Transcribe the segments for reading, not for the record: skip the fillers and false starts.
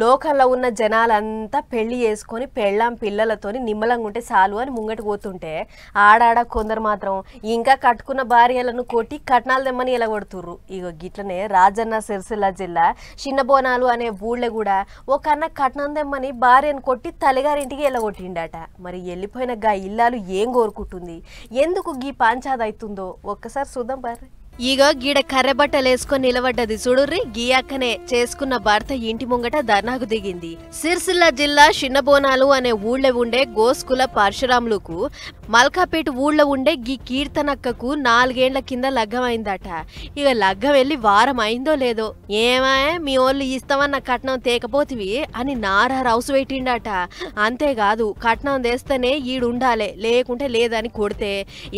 లోకల్లో ఉన్న జనాలంతా పెళ్లి చేసుకొని పెళ్ళాం పిల్లలతోని నిమ్మలంగా ఉంటే చాలు అని ముంగటి పోతుంటే ఆడాడ కొందరు మాత్రం ఇంకా కట్టుకున్న భార్యలను కొట్టి కట్నాలు తెమ్మని ఎలగొడుతుర్రు. ఇగో గిట్లనే రాజన్న సిరిసిల్ల జిల్లా చిన్నబోనాలు అనే ఊళ్ళో కూడా ఒక అన్న కట్నం తెమ్మని భార్యను కొట్టి తల్లిగారింటికి ఎలగొట్టిండట. మరి వెళ్ళిపోయిన గా ఇల్లాలు ఏం కోరుకుంటుంది, ఎందుకు గీ పంచాది అవుతుందో ఒక్కసారి చూద్దాం బార్రి. ఈగ గీడ కర్రెబట్టలేసుకొని నిలబడ్డది చూడుర్రి. గీయక్కనే చేసుకున్న భర్త ఇంటి ముంగట ధర్నాకు దిగింది. సిరిసిల్ల జిల్లా చిన్నబోనాలు అనే ఊళ్ళో ఉండే గోస్కుల పరశురాములకు మల్కాపేట ఊళ్ళో ఉండే గీ కీర్తనక్కకు 4 ఏళ్ల కింద లగ్గమైందట. ఇక లగ్గం వెళ్ళి వారం అయిందో లేదో ఏమాయే మీ ఓళ్ళు ఇస్తామన్న కట్నం తేకపోతివి అని నారా రౌసు పెట్టిండట. అంతేకాదు కట్నం తెస్తేనే ఈడుండాలే లేకుంటే లేదని కొడితే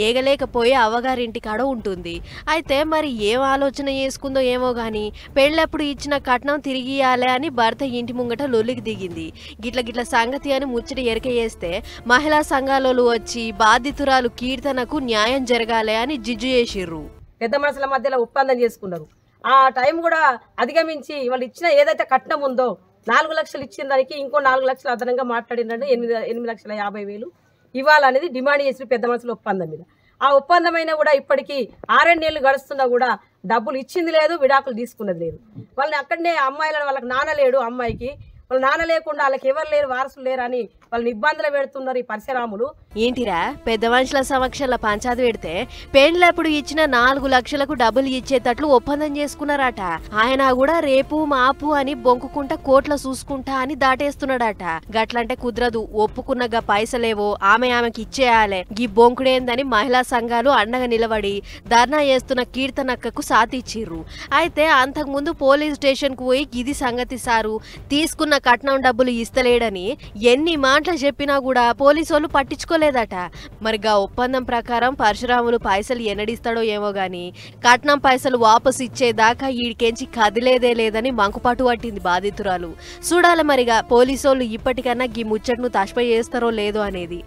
ఏగలేకపోయి అవ్వగారింటి కాడ ఉంటుంది. అయితే మరి ఏం ఆలోచన చేసుకుందో ఏమో గాని పెళ్ళప్పుడు ఇచ్చిన కట్నం తిరిగి ఇయ్యాలే అని భర్త ఇంటి ముంగట లొల్లికి దిగింది. గిట్ల సంగతి అని ముచ్చట ఎరక చేస్తే మహిళా సంఘాలలో వచ్చి బాధితురాలు కీర్తనకు న్యాయం జరగాలి అని జిజ్జు చేసిర్రు. పెద్ద మనుషుల మధ్యలో ఒప్పందం చేసుకున్నారు. ఆ టైం కూడా అధిగమించి వాళ్ళు ఇచ్చిన ఏదైతే కట్నం ఉందో 4 లక్షలు ఇచ్చిన దానికి ఇంకో 4 లక్షలు అదనంగా మాట్లాడిందంటే 8,50,000 ఇవ్వాలనేది డిమాండ్ చేసిన పెద్ద మనుషుల ఒప్పందం మీద. ఆ ఒప్పందమైనా కూడా ఇప్పటికీ 6 నెలలు గడుస్తున్నా కూడా డబ్బులు ఇచ్చింది లేదు, విడాకులు తీసుకున్నది లేదు. వాళ్ళని అక్కడనే అమ్మాయిలను వాళ్ళకి నాన్న లేడు, అమ్మాయికి వాళ్ళ నాన్న లేకుండా వాళ్ళకి ఎవరు లేరు, వారసులు లేరు అని వాళ్ళని ఇబ్బందులు పెడుతున్నారు ఈ పరశురాములు. ఏంటిరా పెద్ద మనుషుల సమక్షంలో పంచాది పెడితే పెండ్లప్పుడు ఇచ్చిన 4 లక్షలకు డబ్బులు ఇచ్చేటట్లు ఒప్పందం చేసుకున్నారట. ఆయన కూడా రేపు మాపు అని బొంకుకుంటా కోట్ల చూసుకుంటా అని దాటేస్తున్నాడట. గట్లంటే కుదరదు, ఒప్పుకున్నగా పైసలేవో ఆమెకి ఇచ్చేయాలే. గీ బొంకుడేందని మహిళా సంఘాలు అండగా నిలబడి ధర్నా చేస్తున్న కీర్తనక్కకు సాతిచ్చిర్రు. అయితే అంతకుముందు పోలీస్ స్టేషన్ కు పోయి ఇది సంగతి సారు తీసుకున్న కట్నం డబ్బులు ఇస్తలేడని ఎన్ని మాటలు చెప్పినా కూడా పోలీసోళ్ళు పట్టించుకోలేదట. మరిగా ఒప్పందం ప్రకారం పరశురాములు పైసలు ఎన్నడిస్తాడో ఏమో గాని కట్నం పైసలు వాపసు ఇచ్చేదాకా ఈడికెంచి కదిలేదే లేదని మంకుపాటు పట్టింది బాధితురాలు. చూడాలి మరిగా పోలీసోళ్ళు ఇప్పటికన్నా గీ ముచ్చట్ను తష్పై చేస్తారో లేదో అనేది.